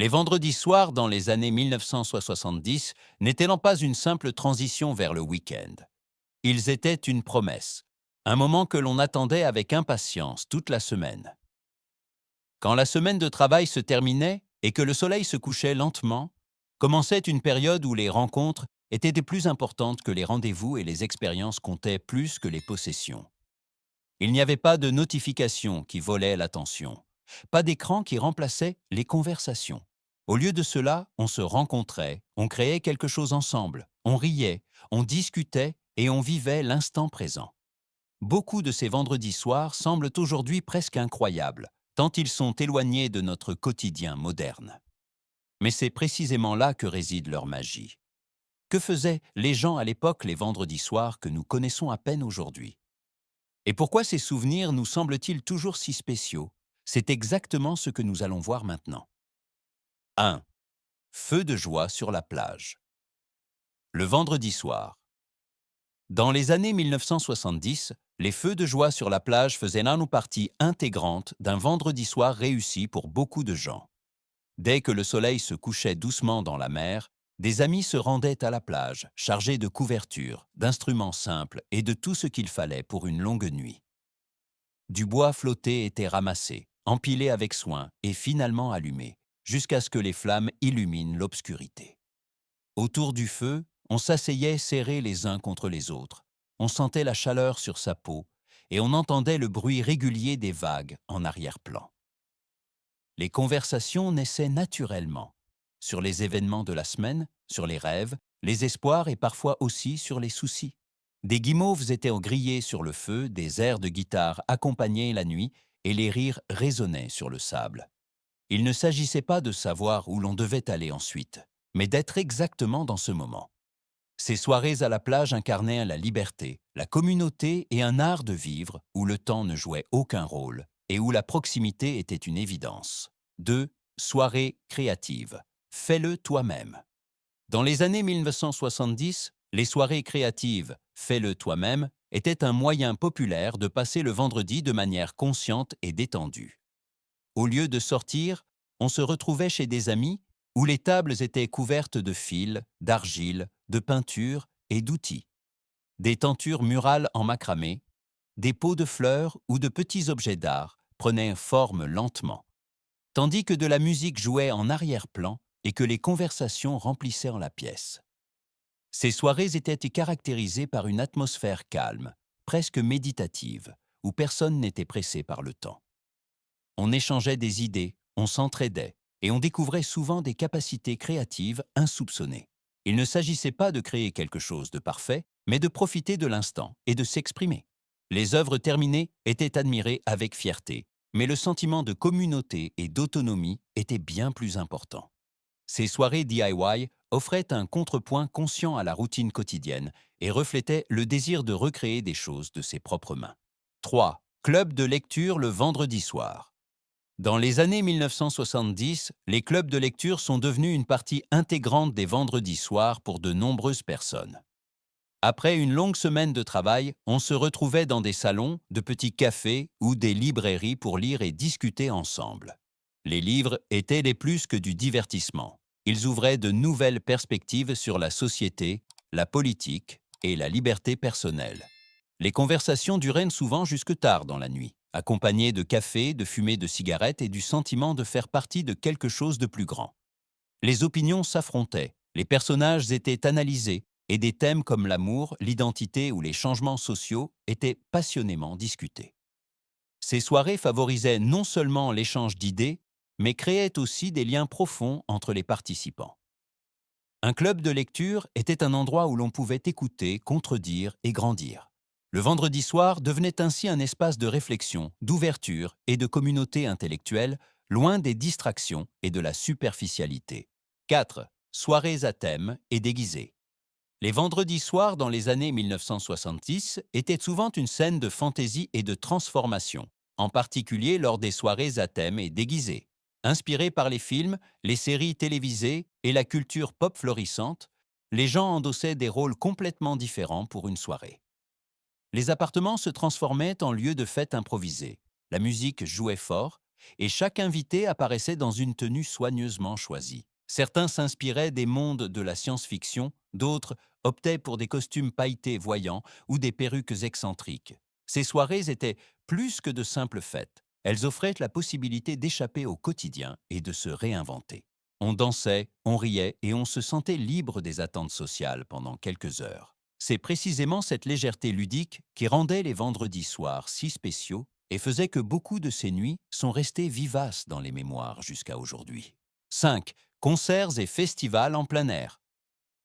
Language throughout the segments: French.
Les vendredis soirs dans les années 1970 n'étaient pas une simple transition vers le week-end. Ils étaient une promesse, un moment que l'on attendait avec impatience toute la semaine. Quand la semaine de travail se terminait et que le soleil se couchait lentement, commençait une période où les rencontres étaient des plus importantes que les rendez-vous et les expériences comptaient plus que les possessions. Il n'y avait pas de notification qui volait l'attention, pas d'écran qui remplaçait les conversations. Au lieu de cela, on se rencontrait, on créait quelque chose ensemble, on riait, on discutait et on vivait l'instant présent. Beaucoup de ces vendredis soirs semblent aujourd'hui presque incroyables, tant ils sont éloignés de notre quotidien moderne. Mais c'est précisément là que réside leur magie. Que faisaient les gens à l'époque les vendredis soirs que nous connaissons à peine aujourd'hui? Et pourquoi ces souvenirs nous semblent-ils toujours si spéciaux? C'est exactement ce que nous allons voir maintenant. 1. Feu de joie sur la plage. Le vendredi soir. Dans les années 1970, les feux de joie sur la plage faisaient une partie intégrante d'un vendredi soir réussi pour beaucoup de gens. Dès que le soleil se couchait doucement dans la mer, des amis se rendaient à la plage, chargés de couvertures, d'instruments simples et de tout ce qu'il fallait pour une longue nuit. Du bois flotté était ramassé, empilé avec soin et finalement allumé, jusqu'à ce que les flammes illuminent l'obscurité. Autour du feu, on s'asseyait serrés les uns contre les autres. On sentait la chaleur sur sa peau et on entendait le bruit régulier des vagues en arrière-plan. Les conversations naissaient naturellement, sur les événements de la semaine, sur les rêves, les espoirs et parfois aussi sur les soucis. Des guimauves étaient grillés sur le feu, des airs de guitare accompagnaient la nuit et les rires résonnaient sur le sable. Il ne s'agissait pas de savoir où l'on devait aller ensuite, mais d'être exactement dans ce moment. Ces soirées à la plage incarnaient la liberté, la communauté et un art de vivre où le temps ne jouait aucun rôle et où la proximité était une évidence. 2. Soirée créative. Fais-le toi-même. Dans les années 1970, les soirées créatives Fais-le toi-même étaient un moyen populaire de passer le vendredi de manière consciente et détendue. Au lieu de sortir, on se retrouvait chez des amis où les tables étaient couvertes de fils, d'argile, de peinture et d'outils. Des tentures murales en macramé, des pots de fleurs ou de petits objets d'art prenaient forme lentement, tandis que de la musique jouait en arrière-plan et que les conversations remplissaient la pièce. Ces soirées étaient caractérisées par une atmosphère calme, presque méditative, où personne n'était pressé par le temps. On échangeait des idées, on s'entraidait, et on découvrait souvent des capacités créatives insoupçonnées. Il ne s'agissait pas de créer quelque chose de parfait, mais de profiter de l'instant et de s'exprimer. Les œuvres terminées étaient admirées avec fierté, mais le sentiment de communauté et d'autonomie était bien plus important. Ces soirées DIY offraient un contrepoint conscient à la routine quotidienne et reflétaient le désir de recréer des choses de ses propres mains. 3. Club de lecture le vendredi soir. Dans les années 1970, les clubs de lecture sont devenus une partie intégrante des vendredis soirs pour de nombreuses personnes. Après une longue semaine de travail, on se retrouvait dans des salons, de petits cafés ou des librairies pour lire et discuter ensemble. Les livres étaient les plus que du divertissement. Ils ouvraient de nouvelles perspectives sur la société, la politique et la liberté personnelle. Les conversations duraient souvent jusque tard dans la nuit, accompagnées de café, de fumée de cigarettes et du sentiment de faire partie de quelque chose de plus grand. Les opinions s'affrontaient, les personnages étaient analysés et des thèmes comme l'amour, l'identité ou les changements sociaux étaient passionnément discutés. Ces soirées favorisaient non seulement l'échange d'idées, mais créaient aussi des liens profonds entre les participants. Un club de lecture était un endroit où l'on pouvait écouter, contredire et grandir. Le vendredi soir devenait ainsi un espace de réflexion, d'ouverture et de communauté intellectuelle, loin des distractions et de la superficialité. 4. Soirées à thème et déguisées. Les vendredis soirs dans les années 1970 étaient souvent une scène de fantaisie et de transformation, en particulier lors des soirées à thème et déguisées. Inspirés par les films, les séries télévisées et la culture pop florissante, les gens endossaient des rôles complètement différents pour une soirée. Les appartements se transformaient en lieux de fête improvisés. La musique jouait fort et chaque invité apparaissait dans une tenue soigneusement choisie. Certains s'inspiraient des mondes de la science-fiction, d'autres optaient pour des costumes pailletés voyants ou des perruques excentriques. Ces soirées étaient plus que de simples fêtes. Elles offraient la possibilité d'échapper au quotidien et de se réinventer. On dansait, on riait et on se sentait libre des attentes sociales pendant quelques heures. C'est précisément cette légèreté ludique qui rendait les vendredis soirs si spéciaux et faisait que beaucoup de ces nuits sont restées vivaces dans les mémoires jusqu'à aujourd'hui. 5. Concerts et festivals en plein air.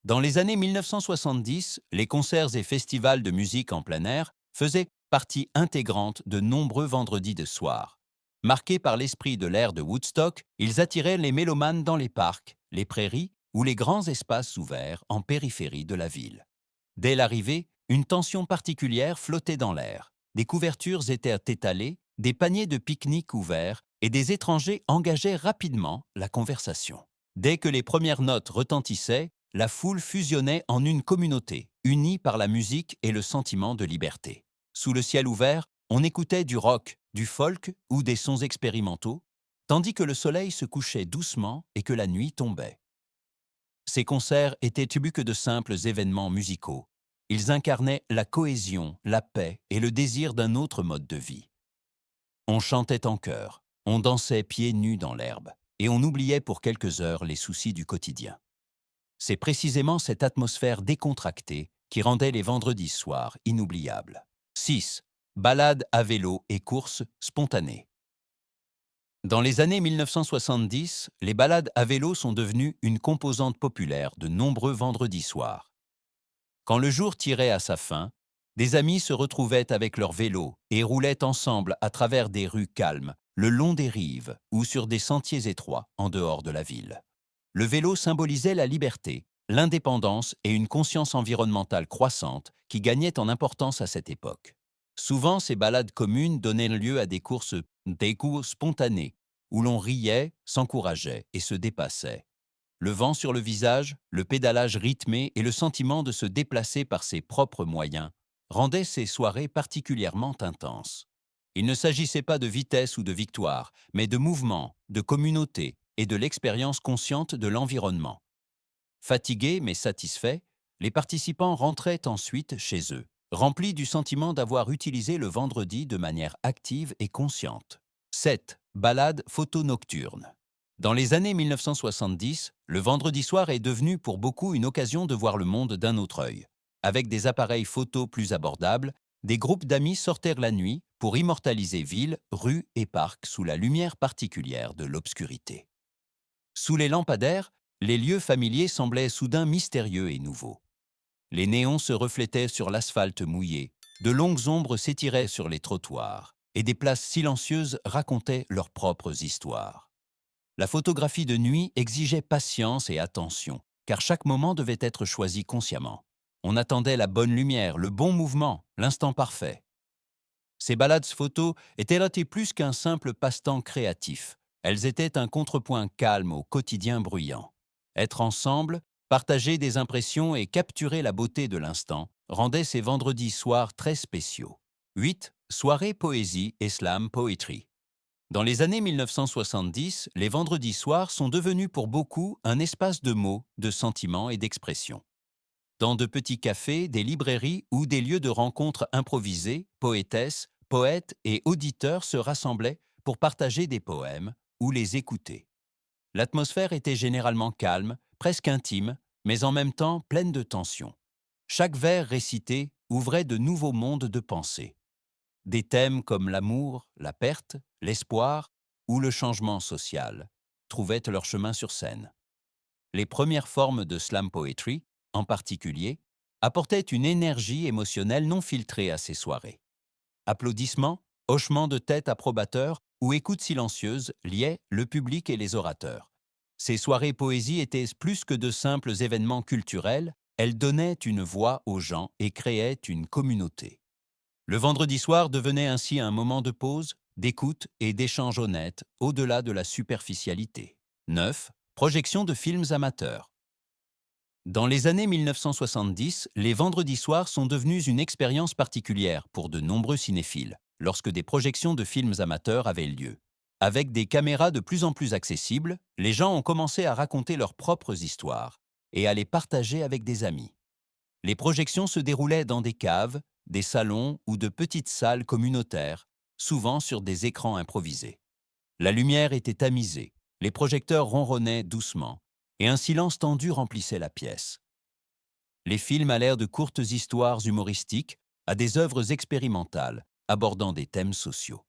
Dans les années 1970, les concerts et festivals de musique en plein air faisaient partie intégrante de nombreux vendredis de soir. Marqués par l'esprit de l'ère de Woodstock, ils attiraient les mélomanes dans les parcs, les prairies ou les grands espaces ouverts en périphérie de la ville. Dès l'arrivée, une tension particulière flottait dans l'air. Des couvertures étaient étalées, des paniers de pique-nique ouverts et des étrangers engageaient rapidement la conversation. Dès que les premières notes retentissaient, la foule fusionnait en une communauté, unie par la musique et le sentiment de liberté. Sous le ciel ouvert, on écoutait du rock, du folk ou des sons expérimentaux, tandis que le soleil se couchait doucement et que la nuit tombait. Ces concerts étaient plus que de simples événements musicaux. Ils incarnaient la cohésion, la paix et le désir d'un autre mode de vie. On chantait en chœur, on dansait pieds nus dans l'herbe, et on oubliait pour quelques heures les soucis du quotidien. C'est précisément cette atmosphère décontractée qui rendait les vendredis soirs inoubliables. 6. Balades à vélo et courses spontanées. Dans les années 1970, les balades à vélo sont devenues une composante populaire de nombreux vendredis soirs. Quand le jour tirait à sa fin, des amis se retrouvaient avec leurs vélos et roulaient ensemble à travers des rues calmes, le long des rives ou sur des sentiers étroits en dehors de la ville. Le vélo symbolisait la liberté, l'indépendance et une conscience environnementale croissante qui gagnait en importance à cette époque. Souvent, ces balades communes donnaient lieu à des cours spontanées, où l'on riait, s'encourageait et se dépassait. Le vent sur le visage, le pédalage rythmé et le sentiment de se déplacer par ses propres moyens rendaient ces soirées particulièrement intenses. Il ne s'agissait pas de vitesse ou de victoire, mais de mouvement, de communauté et de l'expérience consciente de l'environnement. Fatigués mais satisfaits, les participants rentraient ensuite chez eux, remplis du sentiment d'avoir utilisé le vendredi de manière active et consciente. 7. Balade photo nocturne. Dans les années 1970, le vendredi soir est devenu pour beaucoup une occasion de voir le monde d'un autre œil. Avec des appareils photo plus abordables, des groupes d'amis sortèrent la nuit pour immortaliser villes, rues et parcs sous la lumière particulière de l'obscurité. Sous les lampadaires, les lieux familiers semblaient soudain mystérieux et nouveaux. Les néons se reflétaient sur l'asphalte mouillé, de longues ombres s'étiraient sur les trottoirs, et des places silencieuses racontaient leurs propres histoires. La photographie de nuit exigeait patience et attention, car chaque moment devait être choisi consciemment. On attendait la bonne lumière, le bon mouvement, l'instant parfait. Ces balades photos étaient plus qu'un simple passe-temps créatif. Elles étaient un contrepoint calme au quotidien bruyant. Être ensemble, partager des impressions et capturer la beauté de l'instant rendait ces vendredis soirs très spéciaux. 8. Soirée poésie et slam poetry. Dans les années 1970, les vendredis soirs sont devenus pour beaucoup un espace de mots, de sentiments et d'expression. Dans de petits cafés, des librairies ou des lieux de rencontres improvisés, poétesses, poètes et auditeurs se rassemblaient pour partager des poèmes ou les écouter. L'atmosphère était généralement calme, presque intime, mais en même temps pleine de tension. Chaque vers récité ouvrait de nouveaux mondes de pensée. Des thèmes comme l'amour, la perte, l'espoir ou le changement social trouvaient leur chemin sur scène. Les premières formes de slam poetry, en particulier, apportaient une énergie émotionnelle non filtrée à ces soirées. Applaudissements, hochements de tête approbateurs ou écoute silencieuse liaient le public et les orateurs. Ces soirées poésie étaient plus que de simples événements culturels, elles donnaient une voix aux gens et créaient une communauté. Le vendredi soir devenait ainsi un moment de pause, d'écoute et d'échange honnête, au-delà de la superficialité. 9. Projection de films amateurs. Dans les années 1970, les vendredis soirs sont devenus une expérience particulière pour de nombreux cinéphiles, lorsque des projections de films amateurs avaient lieu. Avec des caméras de plus en plus accessibles, les gens ont commencé à raconter leurs propres histoires et à les partager avec des amis. Les projections se déroulaient dans des caves, des salons ou de petites salles communautaires, souvent sur des écrans improvisés. La lumière était tamisée, les projecteurs ronronnaient doucement, et un silence tendu remplissait la pièce. Les films allèrent de courtes histoires humoristiques à des œuvres expérimentales abordant des thèmes sociaux.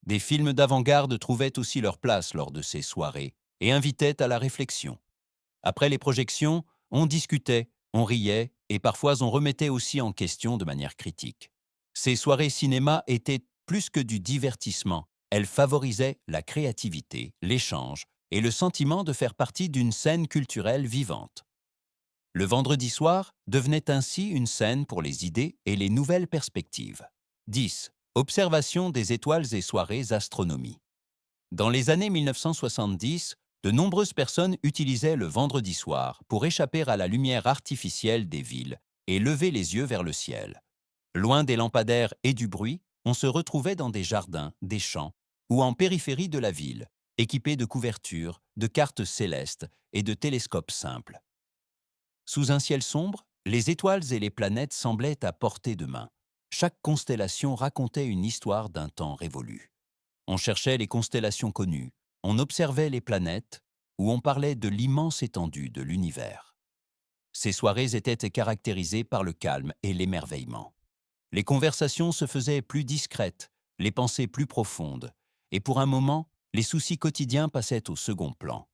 Des films d'avant-garde trouvaient aussi leur place lors de ces soirées et invitaient à la réflexion. Après les projections, on discutait, on riait et parfois on remettait aussi en question de manière critique. Ces soirées cinéma étaient plus que du divertissement. Elles favorisaient la créativité, l'échange et le sentiment de faire partie d'une scène culturelle vivante. Le vendredi soir devenait ainsi une scène pour les idées et les nouvelles perspectives. 10. Observation des étoiles et soirées astronomie. Dans les années 1970, de nombreuses personnes utilisaient le vendredi soir pour échapper à la lumière artificielle des villes et lever les yeux vers le ciel. Loin des lampadaires et du bruit, on se retrouvait dans des jardins, des champs ou en périphérie de la ville, équipés de couvertures, de cartes célestes et de télescopes simples. Sous un ciel sombre, les étoiles et les planètes semblaient à portée de main. Chaque constellation racontait une histoire d'un temps révolu. On cherchait les constellations connues, on observait les planètes, ou on parlait de l'immense étendue de l'univers. Ces soirées étaient caractérisées par le calme et l'émerveillement. Les conversations se faisaient plus discrètes, les pensées plus profondes, et pour un moment, les soucis quotidiens passaient au second plan.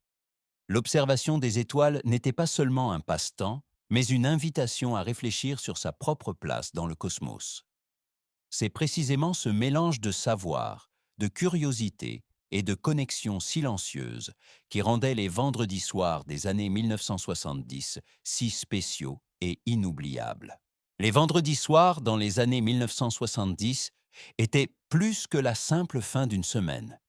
L'observation des étoiles n'était pas seulement un passe-temps, mais une invitation à réfléchir sur sa propre place dans le cosmos. C'est précisément ce mélange de savoir, de curiosité et de connexion silencieuse qui rendait les vendredis soirs des années 1970 si spéciaux et inoubliables. Les vendredis soirs dans les années 1970 étaient plus que la simple fin d'une semaine.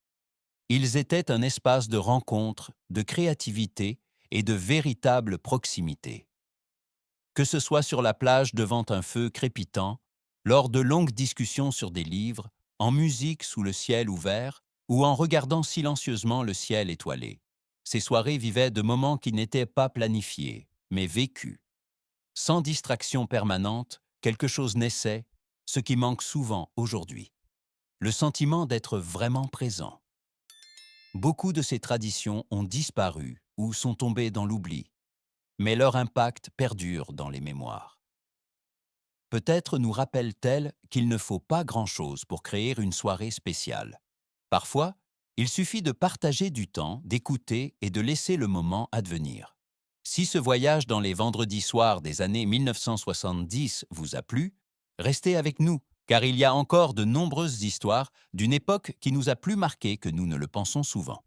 Ils étaient un espace de rencontre, de créativité et de véritable proximité. Que ce soit sur la plage devant un feu crépitant, lors de longues discussions sur des livres, en musique sous le ciel ouvert ou en regardant silencieusement le ciel étoilé. Ces soirées vivaient de moments qui n'étaient pas planifiés, mais vécus. Sans distraction permanente, quelque chose naissait, ce qui manque souvent aujourd'hui. Le sentiment d'être vraiment présent. Beaucoup de ces traditions ont disparu ou sont tombées dans l'oubli, mais leur impact perdure dans les mémoires. Peut-être nous rappelle-t-elle qu'il ne faut pas grand-chose pour créer une soirée spéciale. Parfois, il suffit de partager du temps, d'écouter et de laisser le moment advenir. Si ce voyage dans les vendredis soirs des années 1970 vous a plu, restez avec nous, car il y a encore de nombreuses histoires d'une époque qui nous a plus marqués que nous ne le pensons souvent.